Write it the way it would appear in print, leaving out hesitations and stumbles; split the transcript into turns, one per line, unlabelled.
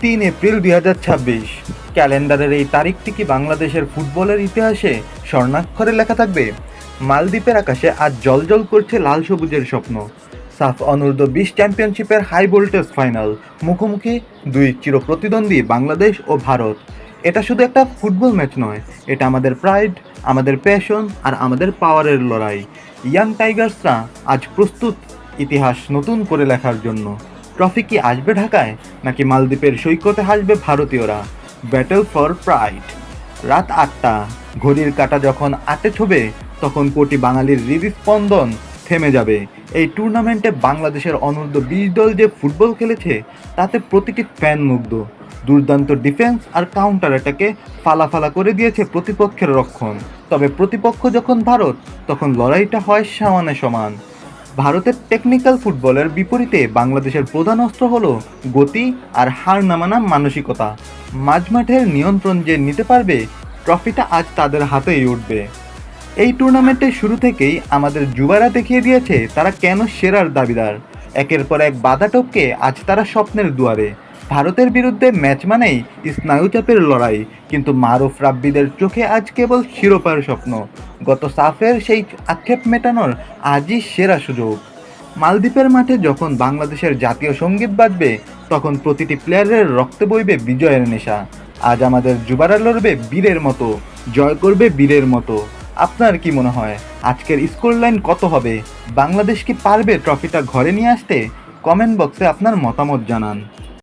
3 April 2026। ক্যালেন্ডারের এই তারিখটি কি বাংলাদেশের ফুটবলের ইতিহাসে স্বর্ণাক্ষরে লেখা থাকবে? মালদ্বীপের আকাশে আজ জ্বলজ্বল করছে লাল সবুজের স্বপ্ন। সাফ অনূর্ধ্ব-20 চ্যাম্পিয়নশিপের হাই ভোল্টেজ ফাইনাল, মুখোমুখি দুই চিরপ্রতিদ্বন্দ্বী বাংলাদেশ ও ভারত। এটা শুধু একটা ফুটবল ম্যাচ নয়, এটা আমাদের প্রাইড, আমাদের প্যাশন আর আমাদের পাওয়ারের লড়াই। ইয়াং টাইগার্সরা আজ প্রস্তুত ইতিহাস নতুন করে লেখার জন্য। ট্রফি কি আসবে ঢাকায়, নাকি মালদ্বীপের সৈকতে হাসবে ভারতীয়রা? Battle for pride. রাত 8টা, ঘড়ির কাঁটা যখন 8-এ ছোবে, তখন কোটি বাঙালির হৃদস্পন্দন থেমে যাবে। এই টুর্নামেন্টে বাংলাদেশের অনূর্ধ্ব-20 দল যে ফুটবল খেলেছে, তাতে প্রতিটি ফ্যান মুগ্ধ। দুর্দান্ত ডিফেন্স আর কাউন্টার অ্যাটাকে ফালাফালা করে দিয়েছে প্রতিপক্ষের রক্ষণ। তবে প্রতিপক্ষ যখন ভারত, তখন লড়াইটা হয় সমানে সমান। ভারতের টেকনিক্যাল ফুটবলের বিপরীতে বাংলাদেশের প্রধান অস্ত্র হলো গতি আর হার না মানা মানসিকতা। মাঝমাঠের নিয়ন্ত্রণ যে নিতে পারবে, ট্রফিটা আজ তাদের হাতেই উঠবে। এই টুর্নামেন্টের শুরু থেকেই আমাদের যুবারা দেখিয়ে দিয়েছে তারা কেন সেরার দাবিদার। একের পর এক বাধা টপকে আজ তারা স্বপ্নের দুয়ারে। ভারতের বিরুদ্ধে ম্যাচ মানেই স্নায়ুচাপের লড়াই, কিন্তু মারুফ রাব্বিদের চোখে আজ কেবল শিরোপার স্বপ্ন। গত সাফের সেই আক্ষেপ মেটানোর আজই সেরা সুযোগ। মালদ্বীপের মাঠে যখন বাংলাদেশের জাতীয় সঙ্গীত বাজবে, তখন প্রতিটি প্লেয়ারের রক্তে বইবে বিজয়ের নেশা। আজ আমাদের যুবারা লড়বে বীরের মতো, জয় করবে বীরের মতো। আপনার কি মনে হয় আজকের স্কোর লাইন কত হবে? বাংলাদেশ কি পারবে ট্রফিটা ঘরে নিয়ে আসতে? কমেন্ট বক্সে আপনার মতামত জানান।